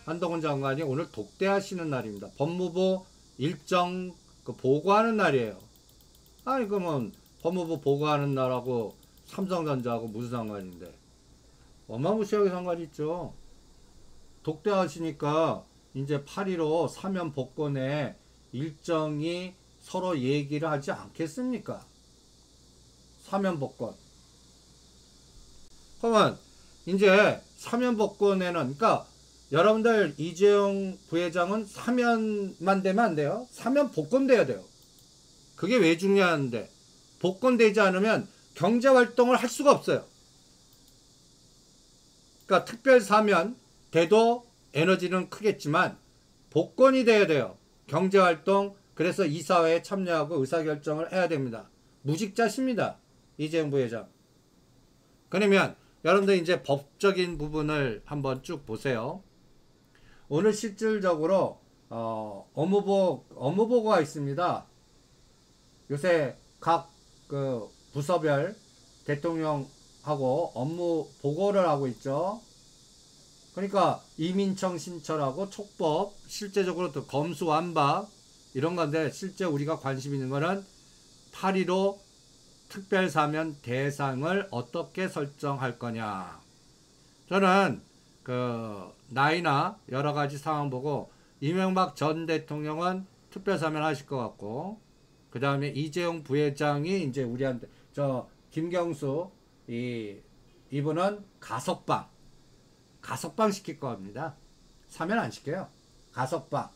한동훈 장관이 오늘 독대하시는 날입니다. 법무부 일정 보고하는 날이에요. 아니 그러면 법무부 보고하는 날하고 삼성전자하고 무슨 상관인데? 어마무시하게 상관이 있죠. 독대하시니까 이제 8.15 사면 복권의 일정이 서로 얘기를 하지 않겠습니까? 사면 복권. 그러면 이제 사면 복권에는 그러니까 여러분들 이재용 부회장은 사면만 되면 안 돼요. 사면 복권 돼야 돼요. 그게 왜 중요한데 복권 되지 않으면 경제 활동을 할 수가 없어요. 그러니까 특별 사면 돼도 에너지는 크겠지만 복권이 돼야 돼요. 경제 활동 그래서 이사회에 참여하고 의사결정을 해야 됩니다. 무직자십니다. 이재용 부회장. 그러면 여러분들 이제 법적인 부분을 한번 쭉 보세요. 오늘 실질적으로 업무보고가 있습니다. 요새 각 그 부서별 대통령하고 업무 보고를 하고 있죠. 그러니까 이민청 신설하고 촉법 실제적으로 또 검수완박 이런 건데 실제 우리가 관심 있는 거는 8.15 특별사면 대상을 어떻게 설정할 거냐. 저는 그 나이나 여러 가지 상황 보고 이명박 전 대통령은 특별사면 하실 것 같고 그 다음에 이재용 부회장이 이제 우리한테 김경수 이분은 가석방 시킬 겁니다. 사면 안 시켜요. 가석방.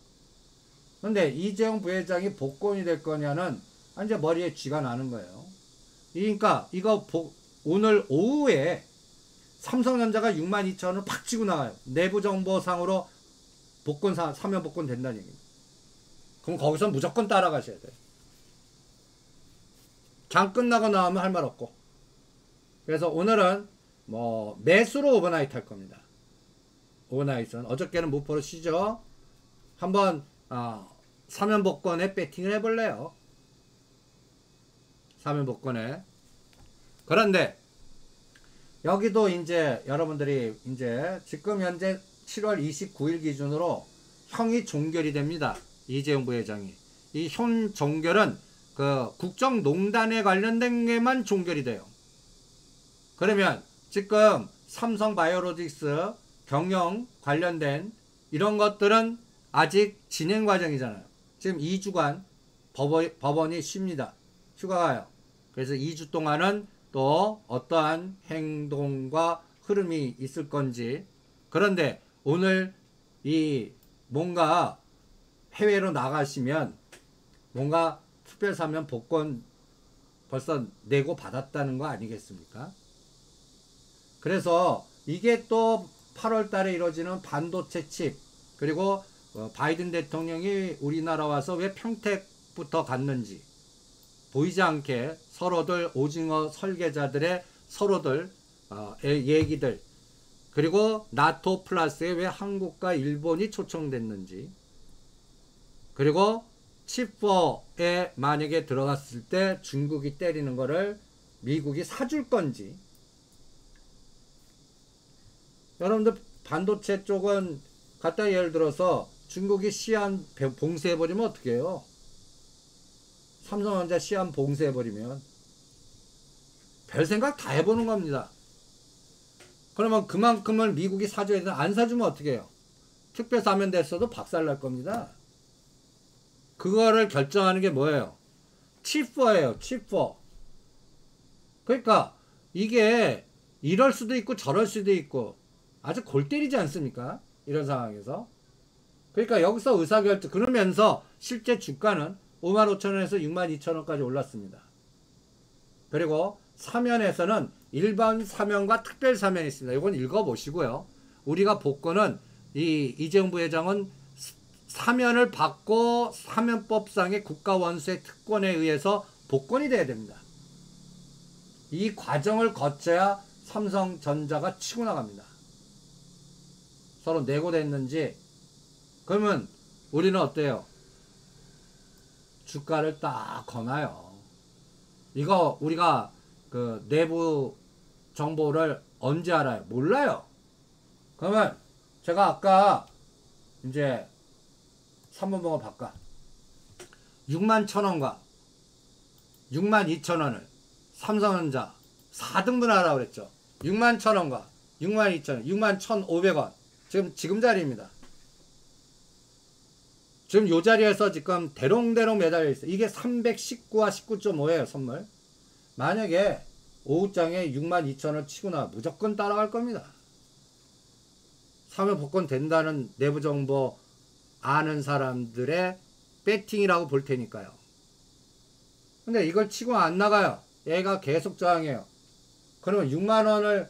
근데 이재용 부회장이 복권이 될 거냐는 이제 머리에 쥐가 나는 거예요. 그러니까 이거 오늘 오후에 삼성전자가 62,000원을 팍 치고 나가요. 내부 정보상으로 사면 복권 된다는 얘기입니다. 그럼 거기서 무조건 따라가셔야 돼요. 장 끝나고 나오면 할 말 없고. 그래서 오늘은 뭐 매수로 오버나이트 할 겁니다. 오버나이트는 어저께는 무포로 쉬죠. 한번 사면 복권에 배팅을 해볼래요. 사면 복권에. 그런데 여기도 이제 여러분들이 이제 지금 현재 7월 29일 기준으로 형이 종결이 됩니다. 이재용 부회장이. 이 형 종결은 그 국정농단에 관련된 게만 종결이 돼요. 그러면 지금 삼성바이오로직스 경영 관련된 이런 것들은 아직 진행 과정이잖아요. 지금 2주간 법원이 쉽니다. 휴가가요. 그래서 2주 동안은 또 어떠한 행동과 흐름이 있을 건지. 그런데 오늘 이 뭔가 해외로 나가시면 뭔가 특별사면 복권 벌써 내고 받았다는 거 아니겠습니까? 그래서 이게 또 8월 달에 이루어지는 반도체 칩 그리고 바이든 대통령이 우리나라 와서 왜 평택부터 갔는지 보이지 않게 서로들 오징어 설계자들의 서로들 얘기들 그리고 나토 플러스에 왜 한국과 일본이 초청됐는지 그리고 칩4에 만약에 들어갔을 때 중국이 때리는 거를 미국이 사줄 건지. 여러분들 반도체 쪽은 갖다 예를 들어서 중국이 시안 봉쇄해버리면 어떻게 해요? 삼성전자 시안 봉쇄해버리면 별 생각 다 해보는 겁니다. 그러면 그만큼을 미국이 사줘야 되나? 안 사주면 어떻게 해요? 특별사면 됐어도 박살날 겁니다. 그거를 결정하는 게 뭐예요? 칩4예요. 칩4. 그러니까 이게 이럴 수도 있고 저럴 수도 있고 아주 골 때리지 않습니까? 이런 상황에서. 그러니까 여기서 의사결정 그러면서 실제 주가는 55,000원에서 62,000원까지 올랐습니다. 그리고 사면에서는 일반 사면과 특별 사면이 있습니다. 이건 읽어보시고요. 우리가 복권은 이재용 부회장은 사면을 받고 사면법상의 국가원수의 특권에 의해서 복권이 돼야 됩니다. 이 과정을 거쳐야 삼성전자가 치고 나갑니다. 서로 내고됐는지. 그러면 우리는 어때요? 주가를 딱 거나요. 이거 우리가 그 내부 정보를 언제 알아요? 몰라요. 그러면 제가 아까 이제 3번 번호 바꿔. 61,000원과 62,000원을 삼성전자 4등분 하라고 그랬죠. 61,000원과 62,000원, 61,500원. 지금 자리입니다. 지금 요 자리에서 지금 대롱대롱 매달려 있어요. 이게 319와 19.5예요, 선물. 만약에 오후장에 62,000원 치고 나 무조건 따라갈 겁니다. 사면 복권 된다는 내부 정보 아는 사람들의 배팅이라고 볼 테니까요. 근데 이걸 치고 안 나가요. 얘가 계속 저항해요. 그러면 6만원을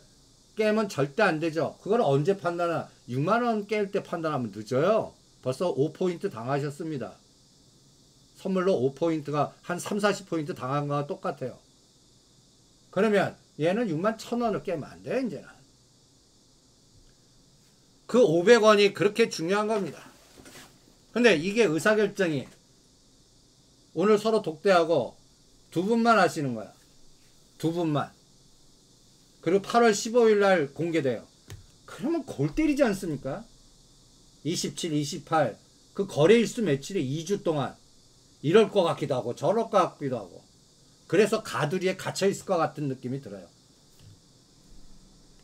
깨면 절대 안 되죠. 그걸 언제 판단하나? 6만원 깰 때 판단하면 늦어요. 벌써 5포인트 당하셨습니다. 선물로 5포인트가 한 3, 40포인트 당한 거와 똑같아요. 그러면 얘는 61,000원을 깨면 안 돼요, 이제는. 그 500원이 그렇게 중요한 겁니다. 근데 이게 의사결정이 오늘 서로 독대하고 두 분만 하시는 거야. 두 분만. 그리고 8월 15일 날 공개돼요. 그러면 골 때리지 않습니까? 27, 28. 그 거래일수 며칠에 2주 동안 이럴 것 같기도 하고 저럴 것 같기도 하고. 그래서 가두리에 갇혀있을 것 같은 느낌이 들어요.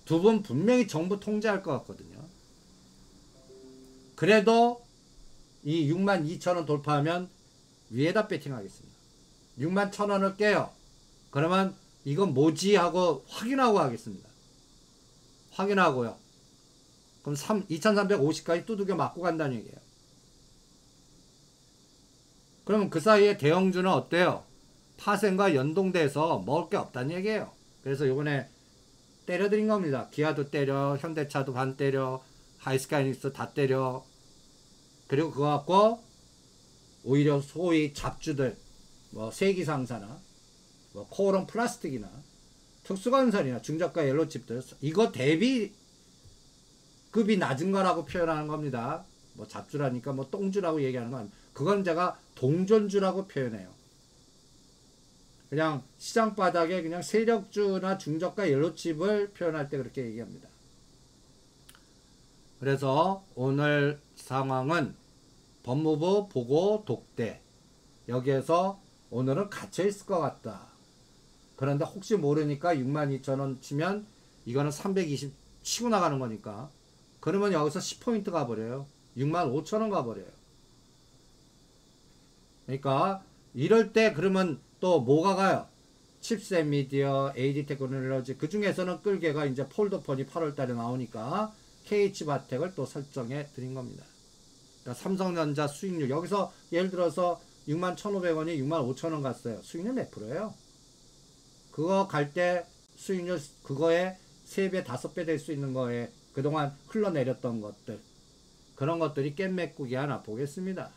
두 분 분명히 정부 통제할 것 같거든요. 그래도 이 62,000원 돌파하면 위에다 배팅하겠습니다. 61,000원을 깨요. 그러면 이건 뭐지 하고 확인하고 하겠습니다. 확인하고요. 그럼 2,350까지 두들겨 맞고 간다는 얘기예요. 그러면 그 사이에 대형주는 어때요? 파생과 연동돼서 먹을 게 없다는 얘기예요. 그래서 요번에 때려드린 겁니다. 기아도 때려, 현대차도 반 때려, 하이스카이닉스 다 때려. 그리고 그거 갖고 오히려 소위 잡주들, 뭐 세기상사나 뭐 코오롱 플라스틱이나 특수건설이나 중저가 옐로칩들, 이거 대비 급이 낮은 거라고 표현하는 겁니다. 뭐 잡주라니까 뭐 똥주라고 얘기하는 건 아닙니다. 그건 제가 동전주라고 표현해요. 그냥 시장 바닥에 그냥 세력주나 중저가 옐로칩을 표현할 때 그렇게 얘기합니다. 그래서 오늘 상황은 법무부 보고 독대, 여기에서 오늘은 갇혀 있을 것 같다. 그런데 혹시 모르니까 62,000원 치면 이거는 320 치고 나가는 거니까, 그러면 여기서 10포인트 가버려요. 65,000원 가버려요. 그러니까 이럴 때 그러면 또 뭐가 가요? 칩셋 미디어, AD 테크놀로지, 그 중에서는 끌개가 이제 폴더폰이 8월달에 나오니까 KH바텍을 또 설정해 드린 겁니다. 그러니까 삼성전자 수익률, 여기서 예를 들어서 61,500원이 65,000원 갔어요. 수익률 몇 프로예요? 그거 갈 때 수익률, 그거에 3배, 5배 될 수 있는 거에 그동안 흘러내렸던 것들, 그런 것들이 깻메꾸기 하나 보겠습니다.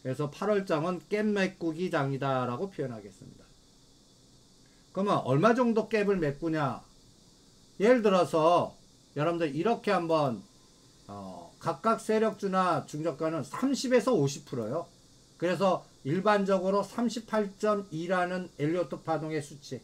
그래서 8월장은 깻메꾸기 장이다 라고 표현하겠습니다. 그러면 얼마 정도 갭을 메꾸냐? 예를 들어서 여러분들 이렇게 한번 각각 세력주나 중저가는 30에서 50%요. 그래서 일반적으로 38.2라는 엘리오트 파동의 수치.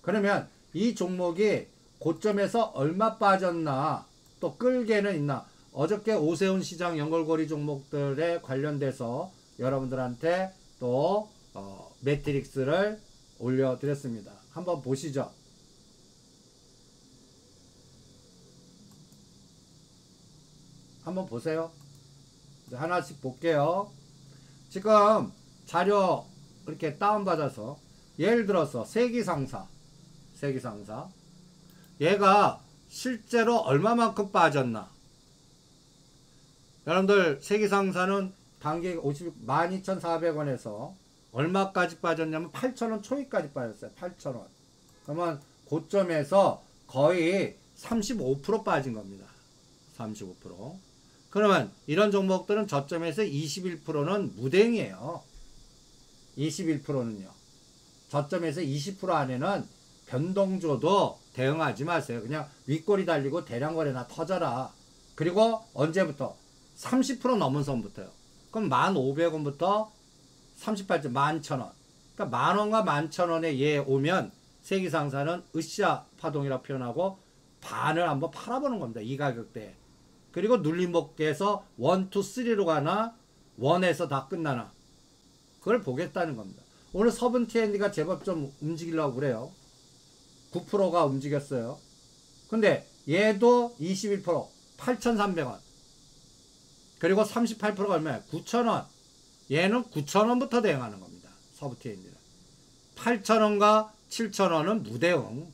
그러면 이 종목이 고점에서 얼마 빠졌나, 또 끌개는 있나. 어저께 오세훈 시장 연결고리 종목들에 관련돼서 여러분들한테 또 매트릭스를 올려드렸습니다. 한번 보시죠. 한번 보세요. 하나씩 볼게요. 지금 자료 이렇게 다운받아서 예를 들어서 세기상사 얘가 실제로 얼마만큼 빠졌나. 여러분들 세기상사는 단기 12,400원에서 얼마까지 빠졌냐면 8,000원 초기까지 빠졌어요. 8,000원. 그러면 고점에서 거의 35% 빠진 겁니다. 35%. 그러면 이런 종목들은 저점에서 21%는 무대응이에요. 21%는요. 저점에서 20% 안에는 변동줘도 대응하지 마세요. 그냥 윗꼬리 달리고 대량거래나 터져라. 그리고 언제부터? 30% 넘은 선부터요. 그럼 1,500원부터 38점 11,000원. 그러니까 만원과 11,000원에 얘 오면 세기상사는 으쌰 파동이라고 표현하고 반을 한번 팔아보는 겁니다. 이 가격대에. 그리고 눌림목에서 1, 2, 3로 가나 1에서 다 끝나나 그걸 보겠다는 겁니다. 오늘 서분 T&D가 제법 좀 움직이려고 그래요. 9%가 움직였어요. 근데 얘도 21% 8,300원. 그리고 38%가 얼마야? 9,000원. 얘는 9,000원부터 대응하는 겁니다. 서부 T&D는. 8,000원과 7,000원은 무대응.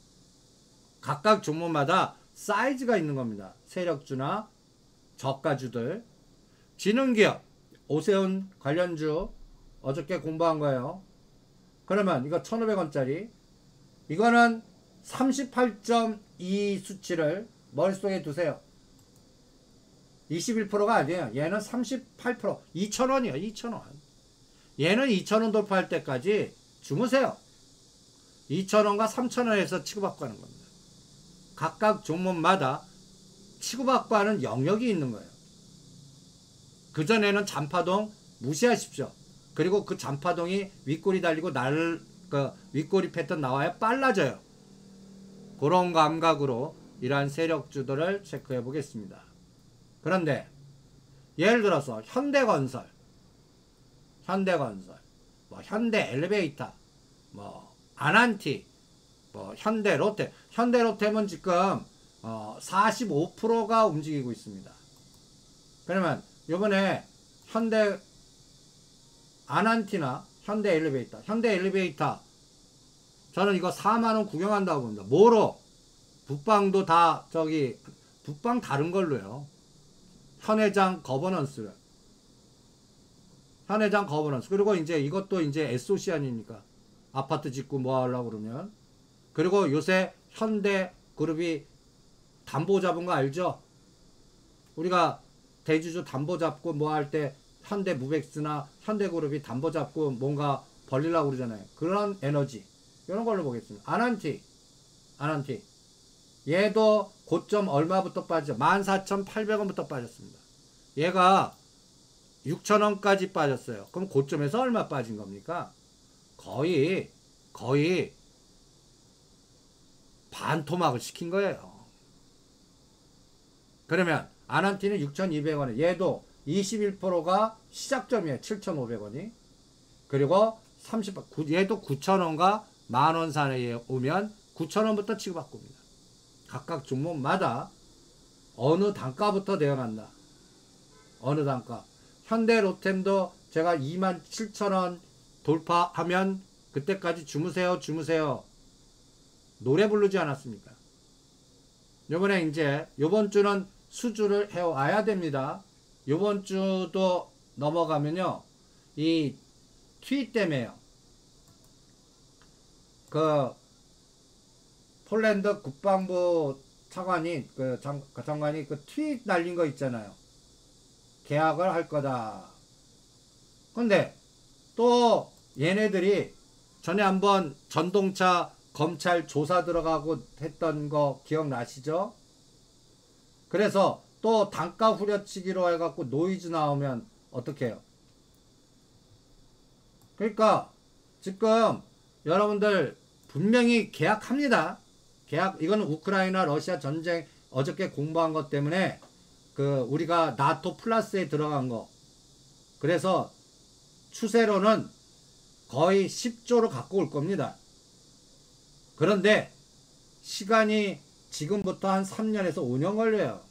각각 종목마다 사이즈가 있는 겁니다. 세력주나 저가주들. 지능기업, 오세훈 관련주 어저께 공부한 거예요. 그러면 이거 1,500원짜리 이거는 38.2 수치를 머릿속에 두세요. 21%가 아니에요. 얘는 38%, 2,000원이에요. 2,000원. 얘는 2,000원 돌파할 때까지 주무세요. 2,000원과 3,000원에서 치고받고 하는 겁니다. 각각 종목마다 치고받고 하는 영역이 있는 거예요. 그전에는 잔파동 무시하십시오. 그리고 그 잔파동이 윗꼬리 달리고 윗꼬리 패턴 나와야 빨라져요. 그런 감각으로 이러한 세력주들을 체크해 보겠습니다. 그런데 예를 들어서 현대건설, 뭐 현대엘리베이터, 뭐 아난티, 뭐 현대로템은 지금 45%가 움직이고 있습니다. 그러면 요번에 현대 아난티나 현대엘리베이터 저는 이거 4만원 구경한다고 봅니다. 뭐로? 북방도 다 북방 다른 걸로요. 현회장 거버넌스. 그리고 이제 이것도 이제 SOC 아닙니까? 아파트 짓고 뭐 하려고 그러면. 그리고 요새 현대그룹이 담보 잡은 거 알죠? 우리가 대주주 담보 잡고 뭐 할 때 현대무백스나 현대그룹이 담보 잡고 뭔가 벌리려고 그러잖아요. 그런 에너지. 이런 걸로 보겠습니다. 아난티. 얘도 고점 얼마부터 빠져? 14,800원부터 빠졌습니다. 얘가 6,000원까지 빠졌어요. 그럼 고점에서 얼마 빠진 겁니까? 거의 반토막을 시킨 거예요. 그러면 아난티는 6,200원에 얘도 21%가 시작점이에요. 7,500원이. 그리고 얘도 9,000원과 만원 사이에 오면 9,000원부터 취급받고 옵니다. 각각 종목마다 어느 단가부터 대응한다. 어느 단가. 현대로템도 제가 27,000원 돌파하면 그때까지 주무세요. 노래 부르지 않았습니까? 요번에 이제 요번 주는 수주를 해와야 됩니다. 요번 주도 넘어가면요. 이 트윗 때문에요. 그 폴란드 국방부 차관이 장관이 그 트윗 날린 거 있잖아요. 계약을 할 거다. 근데 또 얘네들이 전에 한번 전동차 검찰 조사 들어가고 했던 거 기억나시죠? 그래서 또 단가 후려치기로 해갖고 노이즈 나오면 어떻게 해요? 그러니까 지금 여러분들 분명히 계약합니다. 이거는 우크라이나 러시아 전쟁 어저께 공부한 것 때문에 우리가 나토 플러스에 들어간 거. 그래서 추세로는 거의 10조로 갖고 올 겁니다. 그런데 시간이 지금부터 한 3년에서 5년 걸려요.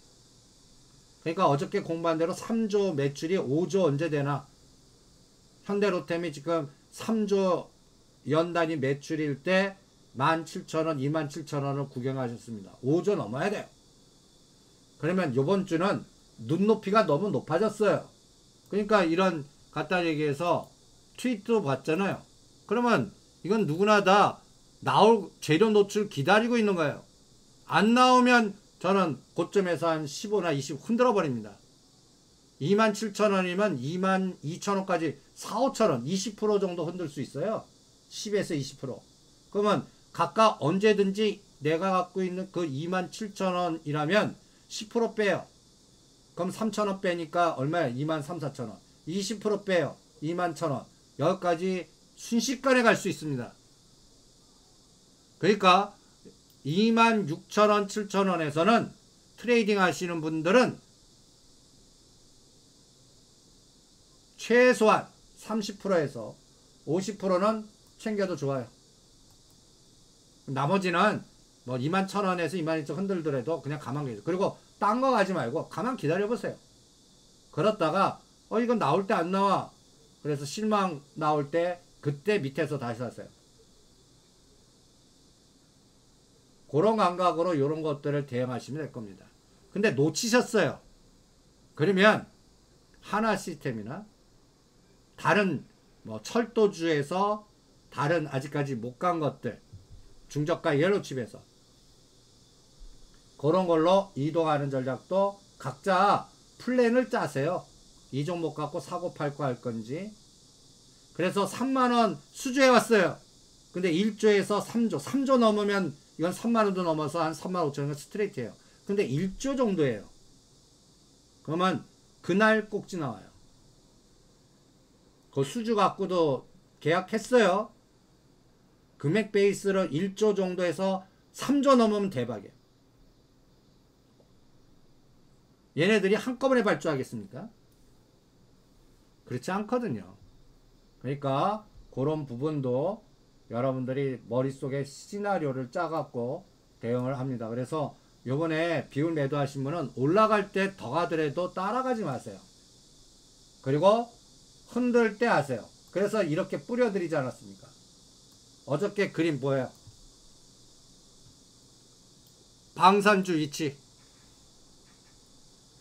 그러니까 어저께 공부한 대로 3조 매출이 5조 언제 되나? 현대로템이 지금 3조 연단위 매출일 때 17,000원, 27,000원을 구경하셨습니다. 5조 넘어야 돼요. 그러면 요번 주는 눈높이가 너무 높아졌어요. 그러니까 이런 갖다 얘기해서 트윗도 봤잖아요. 그러면 이건 누구나 다 나올 재료 노출 기다리고 있는 거예요. 안 나오면 저는 고점에서 한 15나 20 흔들어 버립니다. 27,000원이면 22,000원까지 4, 5,000원 20% 정도 흔들 수 있어요. 10에서 20%. 그러면 각각 언제든지 내가 갖고 있는 그 27,000원이라면 10% 빼요. 그럼 3,000원 빼니까 얼마야? 23,000, 4,000원. 20% 빼요. 21,000원. 여기까지 순식간에 갈 수 있습니다. 그러니까 26,000원, 7,000원에서는 트레이딩 하시는 분들은 최소한 30%에서 50%는 챙겨도 좋아요. 나머지는 뭐 21,000원에서 22,000원 흔들더라도 그냥 가만 계세요. 그리고 딴 거 가지 말고 가만 기다려보세요. 그렇다가 이건 나올 때 안 나와. 그래서 실망 나올 때 그때 밑에서 다시 사세요. 그런 감각으로 이런 것들을 대응하시면 될 겁니다. 근데 놓치셨어요. 그러면 하나 시스템이나 다른 뭐 철도주에서 다른 아직까지 못 간 것들, 중저가 옐로칩에서 그런 걸로 이동하는 전략도 각자 플랜을 짜세요. 이 종목 갖고 사고 팔고 할 건지. 그래서 3만원 수주해 왔어요. 근데 1조에서 3조 3조 넘으면 이건 3만원도 넘어서 한 3만 5천원 스트레이트예요. 근데 1조 정도예요. 그러면 그날 꼭지 나와요. 그 수주 갖고도 계약했어요. 금액 베이스로 1조 정도에서 3조 넘으면 대박이에요. 얘네들이 한꺼번에 발주하겠습니까? 그렇지 않거든요. 그러니까 그런 부분도 여러분들이 머릿속에 시나리오를 짜갖고 대응을 합니다. 그래서 요번에 비율 매도하신 분은 올라갈 때 더 가더라도 따라가지 마세요. 그리고 흔들 때 하세요. 그래서 이렇게 뿌려드리지 않았습니까? 어저께 그림 뭐예요? 방산주 위치.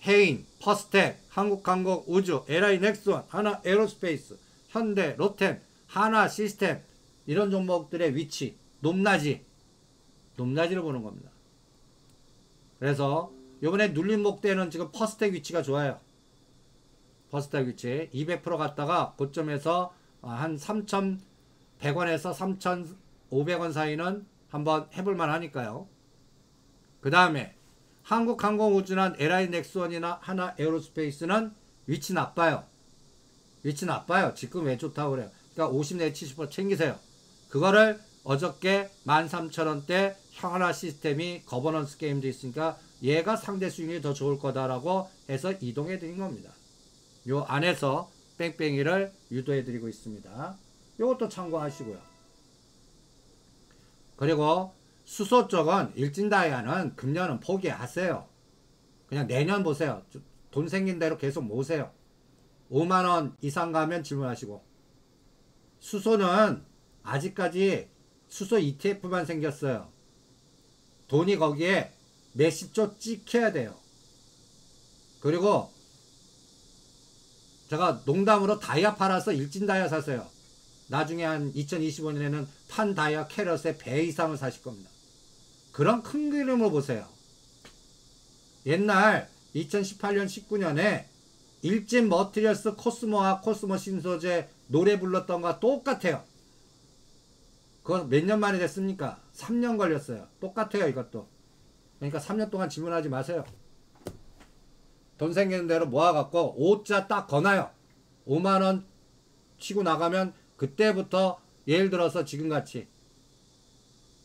해인, 퍼스텍, 한국항공, 우주, LI 넥스원, 하나 에어로스페이스, 현대, 로템, 하나 시스템 이런 종목들의 위치 높낮이 높낮이를 보는 겁니다. 그래서 요번에 눌림목 때는 지금 퍼스텍 위치가 좋아요. 퍼스텍 위치 200% 갔다가 고점에서 한 3,100원에서 3,500원 사이는 한번 해볼만 하니까요. 그 다음에 한국항공우주나 LI 넥스원이나 하나 에어로스페이스는 위치 나빠요. 위치 나빠요. 지금 왜 좋다고 그래요? 그러니까 50 내지 70% 챙기세요. 그거를 어저께 13,000원대 하나 시스템이 거버넌스 게임도 있으니까 얘가 상대 수익률이 더 좋을 거다라고 해서 이동해 드린 겁니다. 요 안에서 뺑뺑이를 유도해 드리고 있습니다. 요것도 참고하시고요. 그리고 수소 쪽은 일진다이아는 금년은 포기하세요. 그냥 내년 보세요. 돈 생긴 대로 계속 모으세요. 5만원 이상 가면 질문하시고. 수소는 아직까지 수소 ETF만 생겼어요. 돈이 거기에 몇십조 찍혀야 돼요. 그리고 제가 농담으로 다이아 팔아서 일진다이아 사세요. 나중에 한 2025년에는 판 다이아 캐럿의 배 이상을 사실 겁니다. 그런 큰 그림으로 보세요. 옛날 2018년 19년에 일진 머티리얼스 코스모와 코스모 신소재 노래 불렀던 거와 똑같아요. 그거 몇 년 만에 됐습니까? 3년 걸렸어요. 똑같아요 이것도. 그러니까 3년 동안 질문하지 마세요. 돈 생기는 대로 모아갖고 5자 딱 거나요. 5만원 치고 나가면 그때부터 예를 들어서 지금같이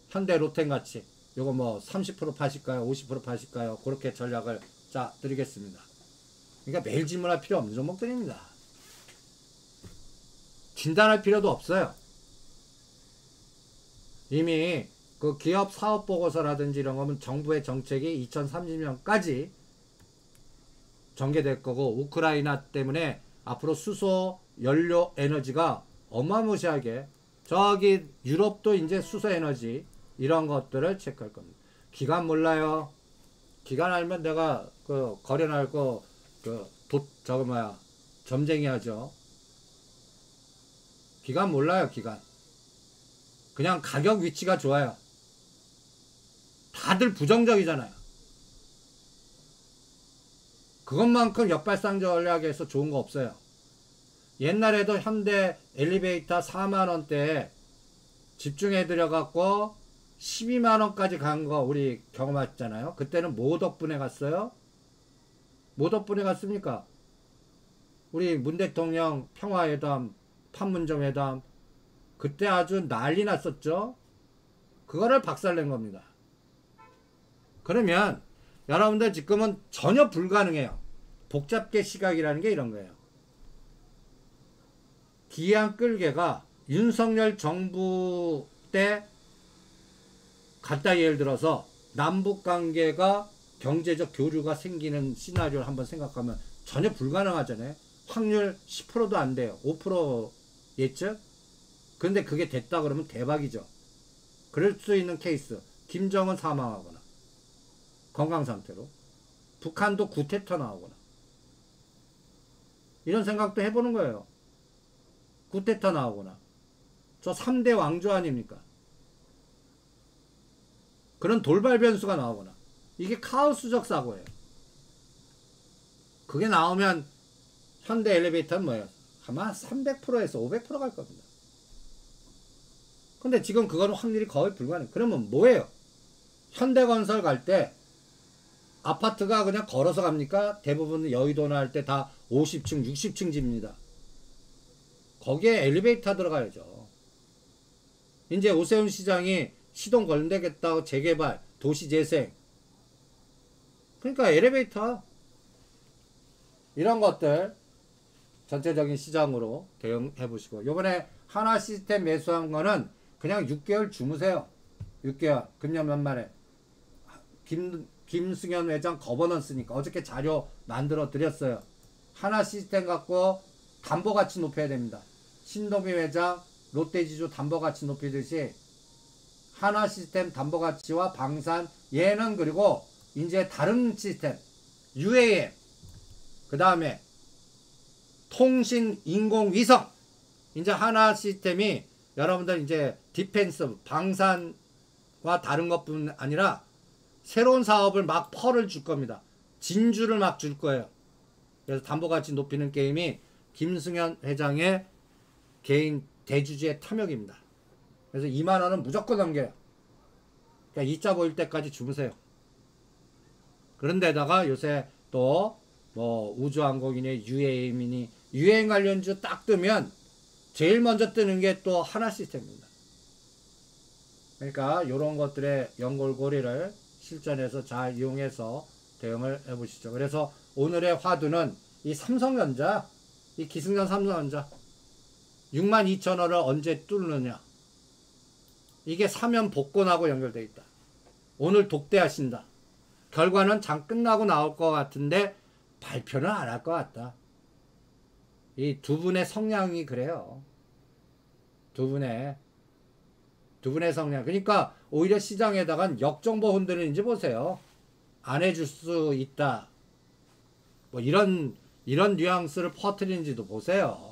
현대 로템같이 요거 뭐 30% 파실까요? 50% 파실까요? 그렇게 전략을 짜 드리겠습니다. 그러니까 매일 질문할 필요 없는 종목들입니다. 진단할 필요도 없어요. 이미 그 기업 사업 보고서라든지 이런 거면 정부의 정책이 2030년까지 전개될 거고 우크라이나 때문에 앞으로 수소 연료 에너지가 어마무시하게 저기 유럽도 이제 수소 에너지 이런 것들을 체크할 겁니다. 기간 몰라요. 기간 알면 내가 그 거래날 거 저거 뭐야 점쟁이 하죠. 기간 몰라요. 기간. 그냥 가격 위치가 좋아요. 다들 부정적이잖아요. 그것만큼 역발상 전략에서 좋은 거 없어요. 옛날에도 현대 엘리베이터 4만원대에 집중해드려 갖고 12만원까지 간 거 우리 경험했잖아요. 그때는 뭐 덕분에 갔어요? 뭐 덕분에 갔습니까? 우리 문 대통령 평화회담, 판문점 회담 그때 아주 난리 났었죠. 그거를 박살낸 겁니다. 그러면 여러분들 지금은 전혀 불가능해요. 복잡계 시각이라는 게 이런 거예요. 기이한 끌개가 윤석열 정부 때 간단히 예를 들어서 남북관계가 경제적 교류가 생기는 시나리오를 한번 생각하면 전혀 불가능하잖아요. 확률 10%도 안 돼요. 5% 예측? 근데 그게 됐다 그러면 대박이죠. 그럴 수 있는 케이스. 김정은 사망하거나 건강 상태로 북한도 구태타 나오거나 이런 생각도 해보는 거예요. 구태타 나오거나 저 3대 왕조 아닙니까? 그런 돌발 변수가 나오거나 이게 카오스적 사고예요. 그게 나오면 현대 엘리베이터는 뭐예요? 아마 300%에서 500% 갈 겁니다. 근데 지금 그거는 확률이 거의 불가능해요. 그러면 뭐예요? 현대건설 갈 때 아파트가 그냥 걸어서 갑니까? 대부분 여의도나 할 때 다 50층, 60층 집니다. 거기에 엘리베이터 들어가야죠. 이제 오세훈 시장이 시동 걸린다겠다고 재개발, 도시재생. 그러니까 엘리베이터. 이런 것들 전체적인 시장으로 대응해 보시고 요번에 하나 시스템 매수한 거는 그냥 6개월 주무세요. 6개월. 금년 연말에. 김승현 회장 거버넌스니까 어저께 자료 만들어 드렸어요. 하나 시스템 갖고 담보가치 높여야 됩니다. 신동비 회장 롯데지주 담보가치 높이듯이 하나 시스템 담보가치와 방산 얘는 그리고 이제 다른 시스템 UAM 그 다음에 통신 인공위성 이제 하나 시스템이 여러분들 이제 디펜스 방산과 다른 것뿐 아니라 새로운 사업을 막 펄을 줄 겁니다. 진주를 막 줄 거예요. 그래서 담보가치 높이는 게임이 김승현 회장의 개인 대주주의 탐욕입니다. 그래서 2만원은 무조건 넘겨요. 그러니까 이자 보일 때까지 주무세요. 그런데다가 요새 또 뭐 우주항공이니 UAM이니 유행 관련주 딱 뜨면 제일 먼저 뜨는 게 또 하나 시스템입니다. 그러니까 이런 것들의 연골고리를 실전에서 잘 이용해서 대응을 해보시죠. 그래서 오늘의 화두는 이 삼성전자, 이 기승전 삼성전자 62,000원을 언제 뚫느냐. 이게 사면 복권하고 연결되어 있다. 오늘 독대하신다. 결과는 장 끝나고 나올 것 같은데 발표는 안 할 것 같다. 이 두 분의 성향이 그래요. 두 분의 성향. 그러니까 오히려 시장에다가 역정보 흔드는지 보세요. 안 해줄 수 있다. 뭐 이런 뉘앙스를 퍼뜨리는지도 보세요.